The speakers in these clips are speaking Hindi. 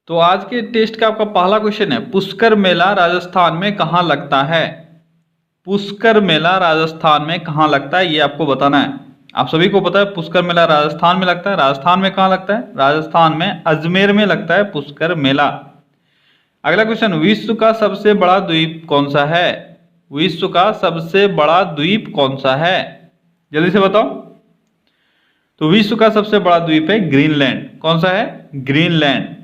तो आज के टेस्ट का आपका पहला क्वेश्चन है, पुष्कर मेला राजस्थान में कहाँ लगता है। पुष्कर मेला राजस्थान में कहाँ लगता है ये आपको बताना है। आप सभी को पता है पुष्कर मेला राजस्थान में लगता है। राजस्थान में कहाँ लगता है? राजस्थान में अजमेर में लगता है पुष्कर मेला। अगला क्वेश्चन, विश्व का सबसे बड़ा द्वीप कौन सा है। विश्व का सबसे बड़ा द्वीप कौन सा है, जल्दी से बताओ। तो विश्व का सबसे बड़ा द्वीप है ग्रीनलैंड। कौन सा है? ग्रीनलैंड।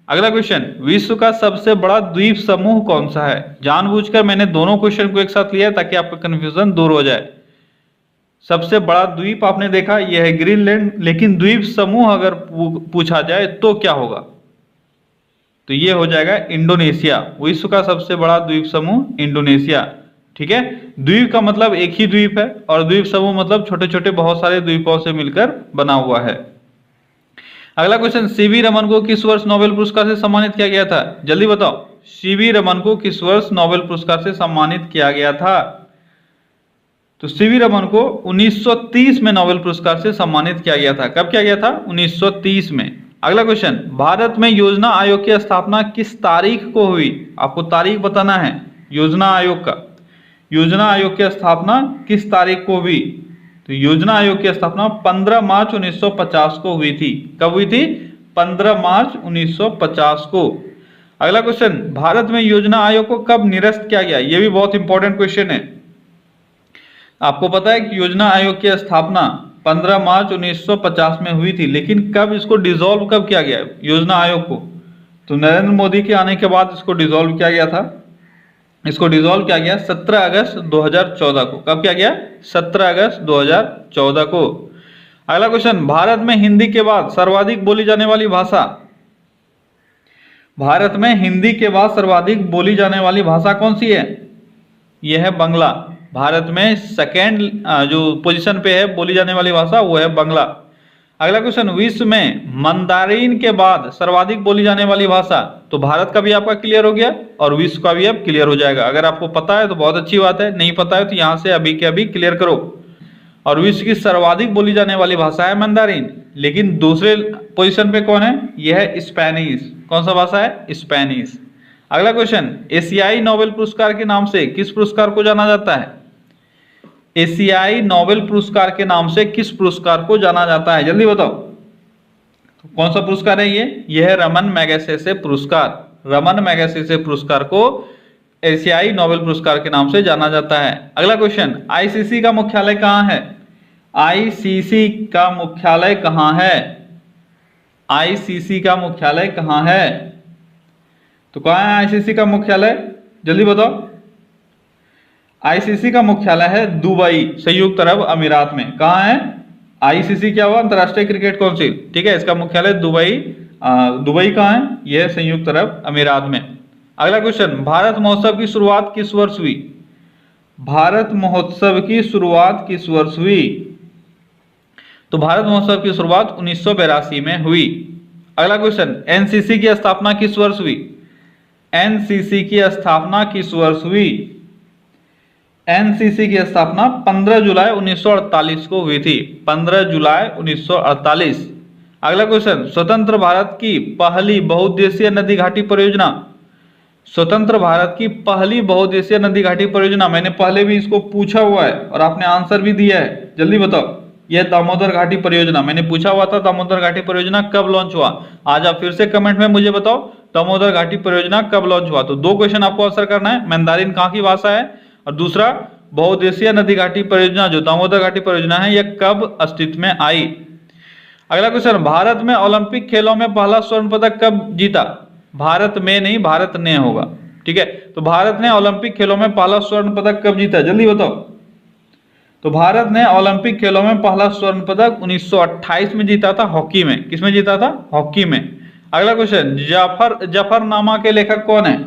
अगला क्वेश्चन, विश्व का सबसे बड़ा द्वीप समूह कौन सा है। जानबूझकर मैंने दोनों क्वेश्चन को एक साथ लिया ताकि आपका कंफ्यूजन दूर हो जाए। सबसे बड़ा द्वीप आपने देखा यह है ग्रीनलैंड, लेकिन द्वीप समूह अगर पूछा जाए तो क्या होगा, तो ये हो जाएगा इंडोनेशिया। विश्व का सबसे बड़ा द्वीप समूह इंडोनेशिया। ठीक है, द्वीप का मतलब एक ही द्वीप है और द्वीप समूह मतलब छोटे छोटे बहुत सारे द्वीपों से मिलकर बना हुआ है। अगला क्वेश्चन, सीवी रमन को किस वर्ष नोबेल पुरस्कार से सम्मानित किया गया था, जल्दी बताओ। सीवी रमन को किस वर्ष नोबेल पुरस्कार से सम्मानित किया गया था। तो सीवी रमन को 1930 में नोबेल पुरस्कार से सम्मानित किया गया था। कब किया गया था? 1930 में। अगला क्वेश्चन, भारत में योजना आयोग की स्थापना किस तारीख को हुई। आपको तारीख बताना है योजना आयोग का। योजना आयोग की स्थापना किस तारीख को हुई? तो योजना आयोग की स्थापना 15 मार्च 1950 को हुई थी। कब हुई थी? 15 मार्च 1950 को। अगला क्वेश्चन, भारत में योजना आयोग को कब निरस्त किया गया। यह भी बहुत इंपॉर्टेंट क्वेश्चन है। आपको पता है कि योजना आयोग की स्थापना 15 मार्च 1950 में हुई थी, लेकिन कब इसको डिसॉल्व कब किया गया योजना आयोग को? तो नरेंद्र मोदी के आने के बाद इसको डिसॉल्व किया गया था। इसको डिसॉल्व किया गया 17 अगस्त 2014 को। कब किया गया? 17 अगस्त 2014 को। अगला क्वेश्चन, भारत में हिंदी के बाद सर्वाधिक बोली जाने वाली भाषा। भारत में हिंदी के बाद सर्वाधिक बोली जाने वाली भाषा कौन सी है? यह है बांग्ला। भारत में सेकेंड जो पोजीशन पे है बोली जाने वाली भाषा वो है बांग्ला। अगला क्वेश्चन, विश्व में मंदारिन के बाद सर्वाधिक बोली जाने वाली भाषा। तो भारत का भी आपका क्लियर हो गया और विश्व का भी अब क्लियर हो जाएगा। अगर आपको पता है तो बहुत अच्छी बात है, नहीं पता है तो यहां से अभी के अभी क्लियर करो। और विश्व की सर्वाधिक बोली जाने वाली भाषा है मंदारिन, लेकिन दूसरे पोजीशन पे कौन है? यह है स्पेनिश। कौन सा भाषा है? स्पेनिश। अगला क्वेश्चन, एशियाई नोबेल पुरस्कार के नाम से किस पुरस्कार को जाना जाता है। एशियाई नोबेल पुरस्कार के नाम से किस पुरस्कार को जाना जाता है, जल्दी बताओ। तो कौन सा पुरस्कार है ये? यह है रमन मैगसेसे पुरस्कार। रमन मैगसेसे पुरस्कार को एशियाई नोबेल पुरस्कार के नाम से जाना जाता है। अगला क्वेश्चन, आईसीसी का मुख्यालय कहाँ है। आईसीसी का मुख्यालय कहाँ है? आईसीसी का मुख्यालय कहाँ है? तो कहाँ है आईसीसी का मुख्यालय, जल्दी बताओ। आईसीसी का मुख्यालय है दुबई, संयुक्त अरब अमीरात में। कहाँ है? आईसीसी क्या हुआ? अंतरराष्ट्रीय क्रिकेट काउंसिल। ठीक है, इसका मुख्यालय दुबई। दुबई कहाँ है? यह संयुक्त अरब अमीरात में। अगला क्वेश्चन, भारत महोत्सव की शुरुआत किस वर्ष हुई। भारत महोत्सव की शुरुआत किस वर्ष हुई? तो भारत महोत्सव की शुरुआत 1982 में हुई। अगला क्वेश्चन, एनसीसी की स्थापना किस वर्ष हुई। एनसीसी की स्थापना किस वर्ष हुई? एनसीसी की स्थापना 15 जुलाई 1948 को हुई थी। 15 जुलाई 1948। अगला क्वेश्चन, स्वतंत्र भारत की पहली बहुउद्देशीय नदी घाटी परियोजना। स्वतंत्र भारत की पहली बहुउद्देशीय नदी घाटी परियोजना, मैंने पहले भी इसको पूछा हुआ है और आपने आंसर भी दिया है, जल्दी बताओ। यह दामोदर घाटी परियोजना, मैंने पूछा हुआ था दामोदर घाटी परियोजना कब लॉन्च हुआ। आज आप फिर से कमेंट में मुझे बताओ दामोदर घाटी परियोजना कब लॉन्च हुआ। तो दो क्वेश्चन आपको आंसर करना है, मंदारिन कहाँ की भाषा है, और दूसरा बहुउद्देशीय नदी घाटी परियोजना जो दामोदर घाटी परियोजना है यह कब अस्तित्व में आई। अगला क्वेश्चन, भारत में ओलंपिक खेलों में पहला स्वर्ण पदक कब जीता। भारत में नहीं, भारत ने होगा। ठीक है, तो भारत ने ओलंपिक खेलों में पहला स्वर्ण पदक कब जीता, जल्दी बताओ। तो भारत ने ओलंपिक खेलों में पहला स्वर्ण पदक 1928 में जीता था, हॉकी में। किसमें जीता था? हॉकी में। अगला क्वेश्चन, जफरनामा के लेखक कौन है।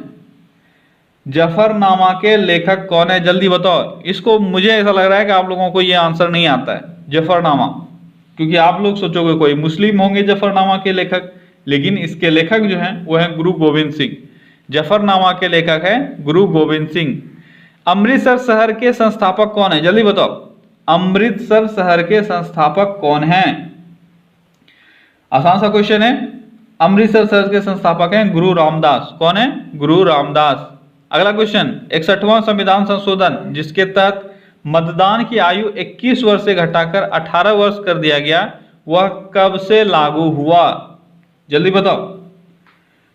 जफरनामा के लेखक कौन है, जल्दी बताओ। इसको मुझे ऐसा लग रहा है कि आप लोगों को ये आंसर नहीं आता है जफरनामा, क्योंकि आप लोग सोचोगे कोई मुस्लिम होंगे जफरनामा के लेखक, लेकिन इसके लेखक जो हैं वो हैं गुरु गोविंद सिंह। जफरनामा के लेखक हैं गुरु गोविंद सिंह। अमृतसर शहर के संस्थापक कौन है, जल्दी बताओ। अमृतसर शहर के संस्थापक कौन हैं? आसान सा क्वेश्चन है। अमृतसर शहर के संस्थापक हैं गुरु रामदास। कौन है? गुरु रामदास। अगला क्वेश्चन, 61वां संविधान संशोधन जिसके तहत मतदान की आयु 21 वर्ष से घटाकर 18 वर्ष कर दिया गया, वह कब से लागू हुआ? जल्दी बताओ।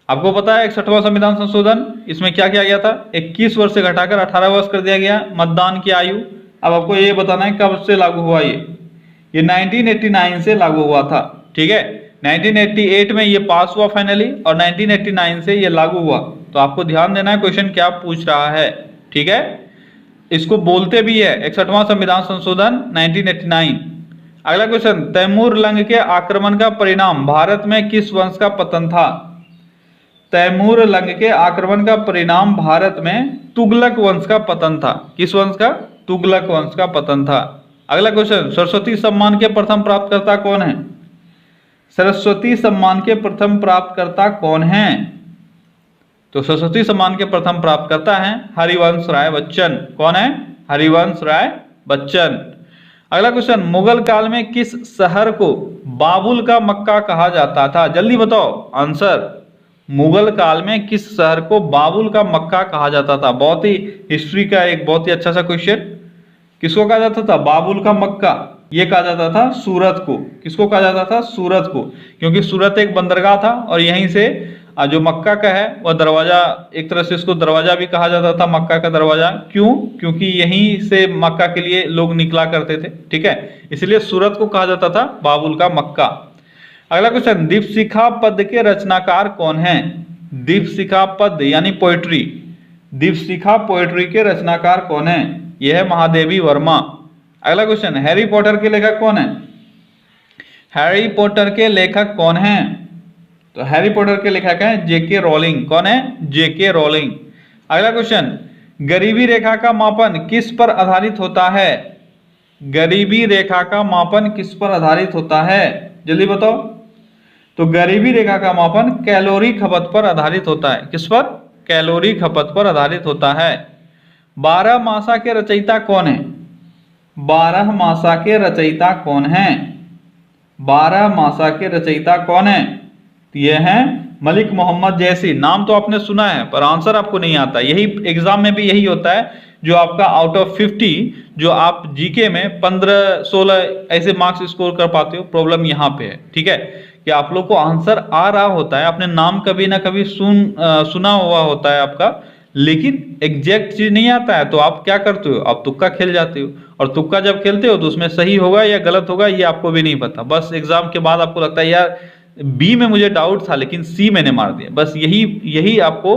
आपको पता है 61वां संविधान संशोधन, इसमें क्या किया गया था? 21 वर्ष से घटाकर 18 वर्ष कर दिया गया मतदान की आयु। अब आपको ये बताना है कब से लागू हुआ। ये 1989 से लागू हुआ था। ठीक है, 1988 में ये पास हुआ फाइनली और 1989 से ये लागू हुआ। तो आपको ध्यान देना है क्वेश्चन क्या पूछ रहा है। ठीक है, इसको बोलते भी है 61वां संविधान संशोधन 1989। अगला क्वेश्चन, तैमूर लंग के आक्रमण का परिणाम भारत में किस वंश का पतन था? तैमूर लंग के आक्रमण का परिणाम भारत में तुगलक वंश का पतन था। किस वंश का? तुगलक वंश का पतन था। अगला क्वेश्चन, सरस्वती सम्मान के प्रथम प्राप्तकर्ता कौन है? सरस्वती सम्मान के प्रथम प्राप्तकर्ता कौन है? तो सरस्वती सम्मान के प्रथम प्राप्तकर्ता हैं हरिवंश राय बच्चन। कौन है? हरिवंश राय बच्चन। अगला क्वेश्चन, मुगल काल में किस शहर को बाबुल का मक्का कहा जाता था? जल्दी बताओ आंसर। मुगल काल में किस शहर को बाबुल का मक्का कहा जाता था? बहुत ही हिस्ट्री का एक बहुत ही अच्छा सा क्वेश्चन। किसको कहा जाता था बाबुल का मक्का? ये कहा जाता था सूरत को। किसको कहा जाता था? सूरत को, क्योंकि सूरत एक बंदरगाह था और यहीं से जो मक्का का है वह दरवाजा, एक तरह से इसको दरवाजा भी कहा जाता था, मक्का का दरवाजा। क्यों? क्योंकि यहीं से मक्का के लिए लोग निकला करते थे। ठीक है, इसलिए सूरत को कहा जाता था बाबुल का मक्का। अगला क्वेश्चन, दीपशिखा पद के रचनाकार कौन हैं? दीपशिखा पद यानी पोएट्री, दीपशिखा पोएट्री के रचनाकार कौन है? यह है महादेवी वर्मा। अगला क्वेश्चन, हैरी पॉटर के लेखक कौन है? हैरी पॉटर के लेखक कौन हैं? तो हैरी पॉटर के लेखक हैं जेके रोलिंग। कौन है? जेके रोलिंग। अगला क्वेश्चन, गरीबी रेखा का मापन किस पर आधारित होता है? गरीबी रेखा का मापन किस पर आधारित होता है? जल्दी बताओ। तो गरीबी रेखा का मापन कैलोरी खपत पर आधारित होता है। किस पर? कैलोरी खपत पर आधारित होता है। 12 मासा के रचयिता कौन है? 12 मासा के रचयिता कौन है? 12 मासा के रचयिता कौन है? ये हैं मलिक मोहम्मद जैसी। नाम तो आपने सुना है पर आंसर आपको नहीं आता। यही एग्जाम में भी यही होता है, जो आपका आउट ऑफ 50 जो आप जीके में 15-16 ऐसे मार्क्स स्कोर कर पाते हो, प्रॉब्लम यहाँ पे है। ठीक है, कि आप लोग को आंसर आ रहा होता है, आपने नाम कभी ना कभी सुना हुआ होता है आपका, लेकिन एग्जैक्ट चीज नहीं आता है। तो आप क्या करते हो? आप तुक्का खेल जाते हो, और तुक्का जब खेलते हो तो उसमें सही होगा या गलत होगा ये आपको भी नहीं पता। बस एग्जाम के बाद आपको लगता है यार बी में मुझे डाउट था लेकिन सी मैंने मार दिया। बस यही आपको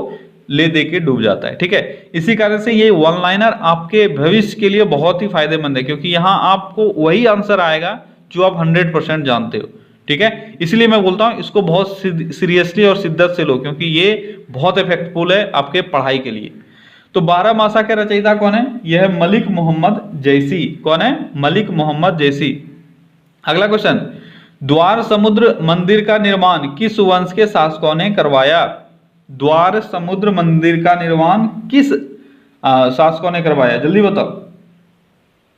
ले दे के डूब जाता है। ठीक है, इसी कारण से ये वन लाइनर आपके भविष्य के लिए बहुत ही फायदेमंद है, क्योंकि यहाँ आपको वही आंसर आएगा जो आप 100% जानते हो। ठीक है, इसलिए मैं बोलता हूँ इसको बहुत सीरियसली और शिद्दत से लो, क्योंकि ये बहुत इफेक्टफुल है आपके पढ़ाई के लिए। तो 12 मासा के रचयिता कौन है? यह है मलिक मोहम्मद जैसी। कौन है? मलिक मोहम्मद जैसी। अगला क्वेश्चन, द्वार समुद्र मंदिर का निर्माण किस वंश के शासकों ने करवाया? द्वार समुद्र मंदिर का निर्माण किस शासकों ने करवाया? जल्दी बताओ।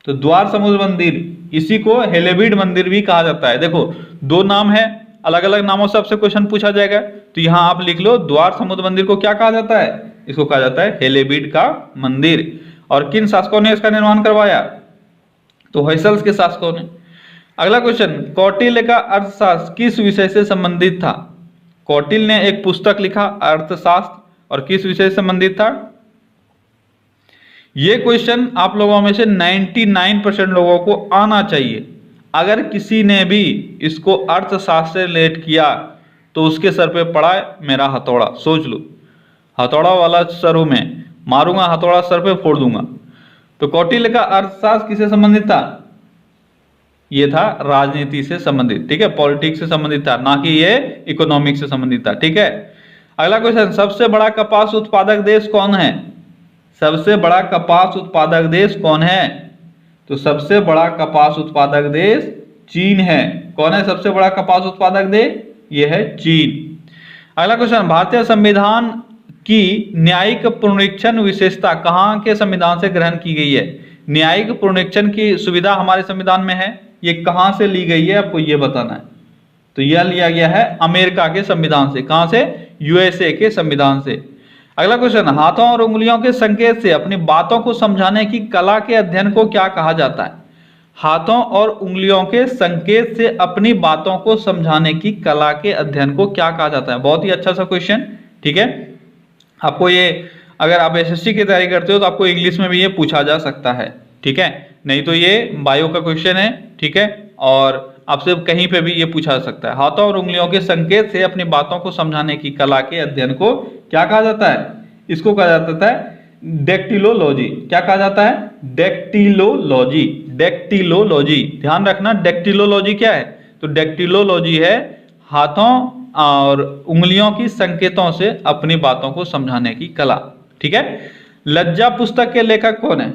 तो द्वार समुद्र मंदिर, इसी को हेलेबीड मंदिर भी कहा जाता है। देखो दो नाम है, अलग अलग नामों से आपसे क्वेश्चन पूछा जाएगा, तो यहां आप लिख लो द्वार समुद्र मंदिर को क्या कहा जाता है? इसको कहा जाता है हेलेबीड का मंदिर। और किन शासकों ने इसका निर्माण करवाया? तो होयसल्स के शासकों ने। अगला क्वेश्चन, कौटिल्य का अर्थशास्त्र किस विषय से संबंधित था? कौटिल्य ने एक पुस्तक लिखा अर्थशास्त्र, और किस विषय से संबंधित था? ये क्वेश्चन आप लोगों में से 99% लोगों को आना चाहिए। अगर किसी ने भी इसको अर्थशास्त्र से रिलेट किया तो उसके सर पे पड़ा मेरा हथौड़ा। सोच लो, हथौड़ा वाला सर हूं मैं, मारूंगा हथौड़ा सर पे फोड़ दूंगा। तो कौटिल्य का अर्थशास्त्र किससे संबंधित था? ये था राजनीति से संबंधित। ठीक है, पॉलिटिक्स से संबंधित था, ना कि ये इकोनॉमिक्स से संबंधित था। ठीक है, अगला क्वेश्चन, सबसे बड़ा कपास उत्पादक देश कौन है? सबसे बड़ा कपास उत्पादक देश कौन है? तो सबसे बड़ा कपास उत्पादक देश चीन है। कौन है सबसे बड़ा कपास उत्पादक देश? यह है चीन। अगला क्वेश्चन, भारतीय संविधान की न्यायिक पुनरीक्षण विशेषता कहाँ के संविधान से ग्रहण की गई है? न्यायिक पुनरीक्षण की सुविधा हमारे संविधान में है, ये कहां से ली गई है आपको ये बताना है। तो यह लिया गया है अमेरिका के संविधान से। कहां से? यूएसए के संविधान से। अगला क्वेश्चन, हाथों और उंगलियों के संकेत से अपनी बातों को समझाने की कला के अध्ययन को क्या कहा जाता है? हाथों और उंगलियों के संकेत से अपनी बातों को समझाने की कला के अध्ययन को क्या कहा जाता है? बहुत ही अच्छा सा क्वेश्चन। ठीक है, आपको ये, अगर आप एसएससी की तैयारी करते हो तो आपको इंग्लिश में भी ये पूछा जा सकता है। ठीक है, नहीं तो ये बायो का क्वेश्चन है। ठीक है, और आपसे कहीं पे भी ये पूछा जा सकता है। हाथों और उंगलियों के संकेत से अपनी बातों को समझाने की कला के अध्ययन को क्या कहा जाता है? इसको कहा जाता है डेक्टिलोलॉजी। क्या कहा जाता है? डेक्टिलोलॉजी। डेक्टिलोलॉजी, ध्यान रखना, डेक्टिलोलॉजी क्या है? तो डेक्टिलोलॉजी है हाथों और उंगलियों की संकेतों से अपनी बातों को समझाने की कला। ठीक है, लज्जा पुस्तक के लेखक कौन है?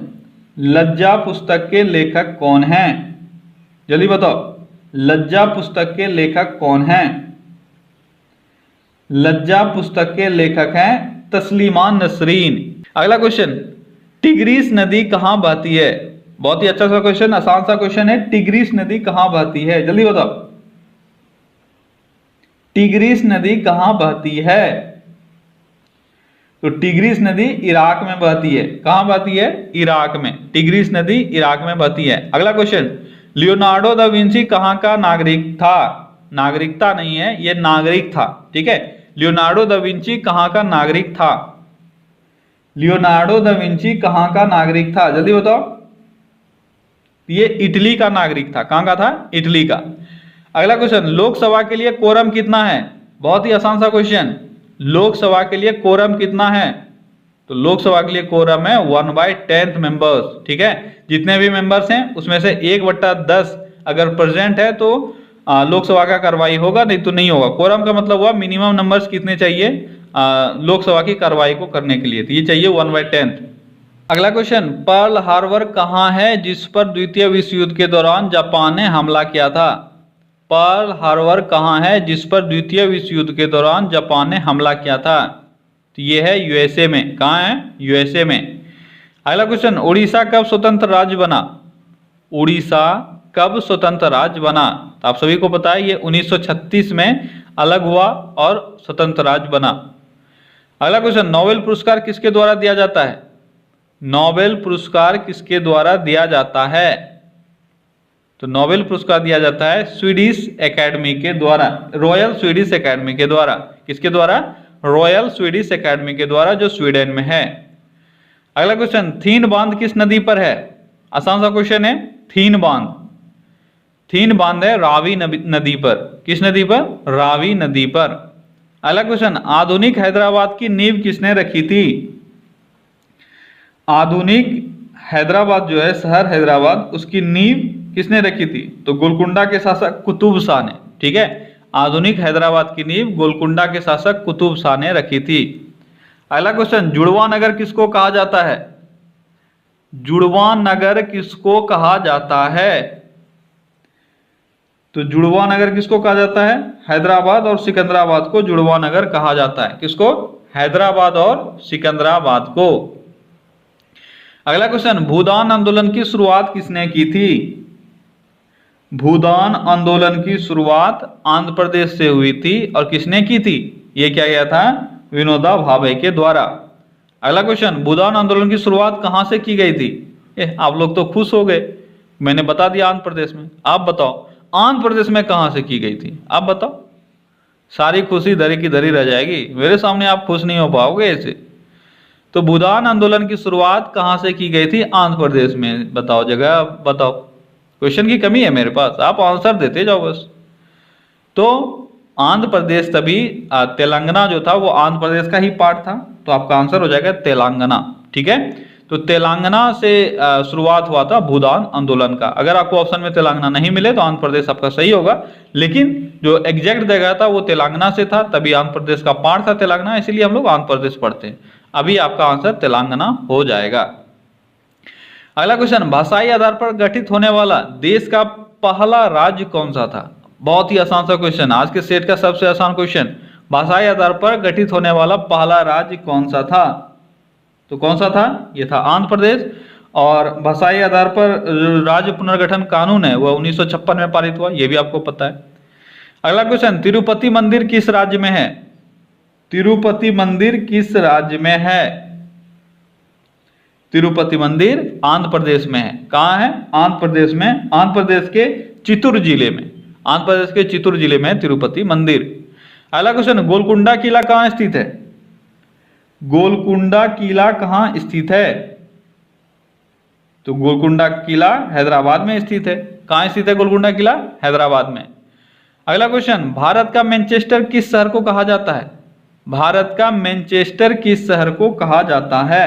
लज्जा पुस्तक के लेखक कौन है? जल्दी बताओ, लज्जा पुस्तक के लेखक कौन है? लज्जा पुस्तक के लेखक हैं तस्लीमा नसरीन। अगला क्वेश्चन, टिग्रिस नदी कहां बहती है? बहुत ही अच्छा सा क्वेश्चन, आसान सा क्वेश्चन है। टिग्रिस नदी कहां बहती है? जल्दी बताओ, टिग्रिस नदी कहां बहती है? तो टिग्रिस नदी इराक में बहती है। कहां बहती है? इराक में। टिग्रिस नदी इराक में बहती है। अगला क्वेश्चन, लियोनार्डो दा विंची कहां का नागरिक था? नागरिकता नहीं है, यह नागरिक था। ठीक है, लियोनार्डो दा विंची कहां का नागरिक था? लियोनार्डो दा विंची कहां का नागरिक था? जल्दी बताओ। ये इटली का नागरिक था। कहां का था? इटली का। अगला क्वेश्चन, लोकसभा के लिए कोरम कितना है? बहुत ही आसान सा क्वेश्चन। लोकसभा के लिए कोरम कितना है? तो लोकसभा के लिए कोरम है 1/10 मेंबर्स। ठीक है, जितने भी मेंबर्स हैं उसमें से 1/10 अगर प्रेजेंट है तो लोकसभा का कार्रवाई होगा, नहीं तो नहीं होगा। कोरम का मतलब हुआ मिनिमम नंबर्स कितने चाहिए लोकसभा की कार्रवाई को करने के लिए, तो ये चाहिए 1/10। अगला क्वेश्चन, पर्ल हार्बर कहां है जिस पर द्वितीय विश्व युद्ध के दौरान जापान ने हमला किया था? पर्ल हार्बर कहां है जिस पर द्वितीय विश्व युद्ध के दौरान जापान ने हमला किया था? तो ये है यूएसए में। कहां है? यूएसए में। अगला क्वेश्चन, उड़ीसा कब स्वतंत्र राज्य बना? उड़ीसा कब स्वतंत्र राज्य बना? तो आप सभी को पता है ये 1936 में अलग हुआ और स्वतंत्र राज्य बना। अगला क्वेश्चन, नोबेल पुरस्कार किसके द्वारा दिया जाता है? नोबेल पुरस्कार किसके द्वारा दिया जाता है? तो नोबेल पुरस्कार दिया जाता है स्वीडिश एकेडमी के द्वारा, रॉयल स्वीडिश एकेडमी के द्वारा। किसके द्वारा? रॉयल स्वीडिश एकेडमी के द्वारा, जो स्वीडन में है। अगला क्वेश्चन, थीन बांध किस नदी पर है? आसान सा क्वेश्चन है। थीन बांध, थीन बांध है रावी नदी पर। किस नदी पर? रावी नदी पर। अगला क्वेश्चन, आधुनिक हैदराबाद की नींव किसने रखी थी? आधुनिक हैदराबाद जो है, शहर हैदराबाद, उसकी नींव किसने रखी थी? तो गोलकुंडा के शासक कुतुब शाह ने। ठीक है, आधुनिक हैदराबाद की नींव गोलकुंडा के शासक कुतुब शाह ने रखी थी। अगला क्वेश्चन, जुड़वा नगर किसको कहा जाता है? जुड़वा नगर किसको कहा जाता है? तो जुड़वा नगर किसको कहा जाता है? हैदराबाद और सिकंदराबाद को जुड़वा नगर कहा जाता है। किसको? हैदराबाद और सिकंदराबाद को। अगला क्वेश्चन, भूदान आंदोलन की शुरुआत किसने की थी? भूदान आंदोलन की शुरुआत आंध्र प्रदेश से हुई थी। और किसने की थी? यह किया गया था विनोबा भावे के द्वारा। अगला क्वेश्चन, भूदान आंदोलन की शुरुआत कहां से की गई थी? आप लोग तो खुश हो गए, मैंने बता दिया आंध्र प्रदेश में। आप बताओ आंध्र प्रदेश में कहां से की गई थी? आप बताओ, सारी खुशी धरी की धरी रह जाएगी, मेरे सामने आप खुश नहीं हो पाओगे ऐसे। तो भूदान आंदोलन की शुरुआत कहां से की गई थी? आंध्र प्रदेश में। बताओ जगह, बताओ। क्वेश्चन की कमी है मेरे पास, आप आंसर देते जाओ बस। तो आंध्र प्रदेश, तभी तेलंगाना जो था वो आंध्र प्रदेश का ही पार्ट था, तो आपका आंसर हो जाएगा तेलंगाना। ठीक है, तो तेलंगाना से शुरुआत हुआ था भूदान आंदोलन का। अगर आपको ऑप्शन में तेलंगाना नहीं मिले तो आंध्र प्रदेश आपका सही होगा, लेकिन जो एग्जैक्ट जगह था वो तेलंगाना से था, तभी आंध्र प्रदेश का पार्ट था तेलंगाना, इसीलिए हम लोग आंध्र प्रदेश पढ़ते हैं। अभी आपका आंसर तेलंगाना हो जाएगा। अगला क्वेश्चन, भाषाई आधार पर गठित होने वाला देश का पहला राज्य कौन सा था? बहुत ही आसान सा क्वेश्चन, आज के सेट का सबसे आसान क्वेश्चन। भाषाई आधार पर गठित होने वाला पहला राज्य कौन सा था? तो कौन सा था? यह था आंध्र प्रदेश। और भाषाई आधार पर राज्य पुनर्गठन कानून है वह 1956 में पारित हुआ, यह भी आपको पता है। अगला क्वेश्चन, तिरुपति मंदिर किस राज्य में है? तिरुपति मंदिर किस राज्य में है? तिरुपति मंदिर आंध्र प्रदेश में है। कहां है? आंध्र प्रदेश में। आंध्र प्रदेश के चित्तूर जिले में। आंध्र प्रदेश के चित्तूर जिले में तिरुपति मंदिर। अगला क्वेश्चन, गोलकुंडा किला कहां स्थित है? गोलकुंडा किला कहां स्थित है? तो गोलकुंडा किला हैदराबाद में स्थित है। कहां स्थित है गोलकुंडा किला? हैदराबाद में। अगला क्वेश्चन, भारत का मैनचेस्टर किस शहर को कहा जाता है? भारत का मैनचेस्टर किस शहर को कहा जाता है?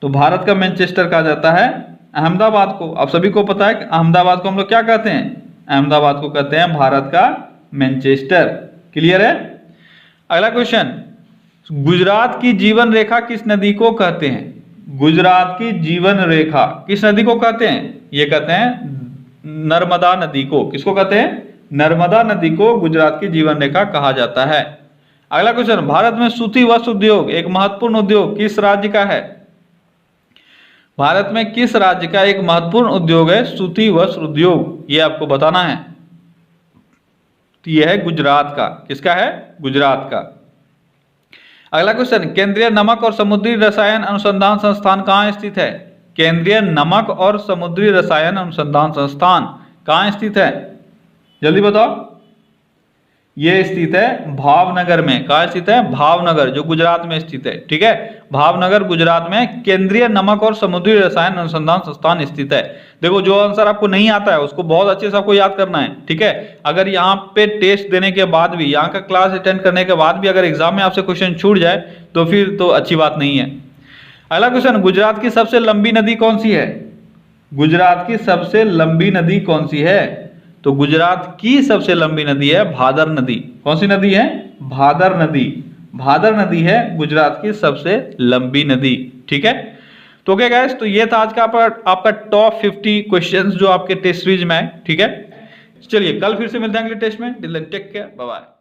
तो भारत का मैनचेस्टर कहा जाता है अहमदाबाद को। आप सभी को पता है कि अहमदाबाद को हम लोग क्या कहते हैं? अहमदाबाद को कहते हैं भारत का मैनचेस्टर। क्लियर है? अगला क्वेश्चन, गुजरात की जीवन रेखा किस नदी को कहते हैं? गुजरात की जीवन रेखा किस नदी को कहते हैं? ये कहते हैं नर्मदा नदी को। किसको कहते हैं? नर्मदा नदी को गुजरात की जीवन रेखा कहा जाता है। अगला क्वेश्चन, भारत में सूती वस्त्र उद्योग एक महत्वपूर्ण उद्योग किस राज्य का है? भारत में किस राज्य का एक महत्वपूर्ण उद्योग है सूती वस्त्र उद्योग? ये आपको बताना है। तो यह है गुजरात का। किसका है? गुजरात का। अगला क्वेश्चन, केंद्रीय नमक और समुद्री रसायन अनुसंधान संस्थान कहाँ स्थित है? केंद्रीय नमक और समुद्री रसायन अनुसंधान संस्थान कहाँ स्थित है? जल्दी बताओ। ये स्थित है भावनगर में। कहाँ स्थित है? भावनगर, जो गुजरात में स्थित है। ठीक है, भावनगर गुजरात में केंद्रीय नमक और समुद्री रसायन अनुसंधान संस्थान स्थित है। देखो, जो आंसर आपको नहीं आता है उसको बहुत अच्छे से आपको याद करना है। ठीक है, अगर यहाँ पे टेस्ट देने के बाद भी, यहाँ का क्लास अटेंड करने के बाद भी अगर एग्जाम में आपसे क्वेश्चन छूट जाए तो फिर तो अच्छी बात नहीं है। अगला क्वेश्चन, गुजरात की सबसे लंबी नदी कौन सी है? गुजरात की सबसे लंबी नदी कौन सी है? तो गुजरात की सबसे लंबी नदी है भादर नदी। कौन सी नदी है? भादर नदी। भादर नदी है गुजरात की सबसे लंबी नदी। ठीक है, तो ओके गाइस, तो ये था आज का आपका टॉप 50 क्वेश्चंस जो आपके टेस्ट सीरीज में है। ठीक है, चलिए कल फिर से मिलते हैं अगले टेस्ट में। Till then take care, bye bye.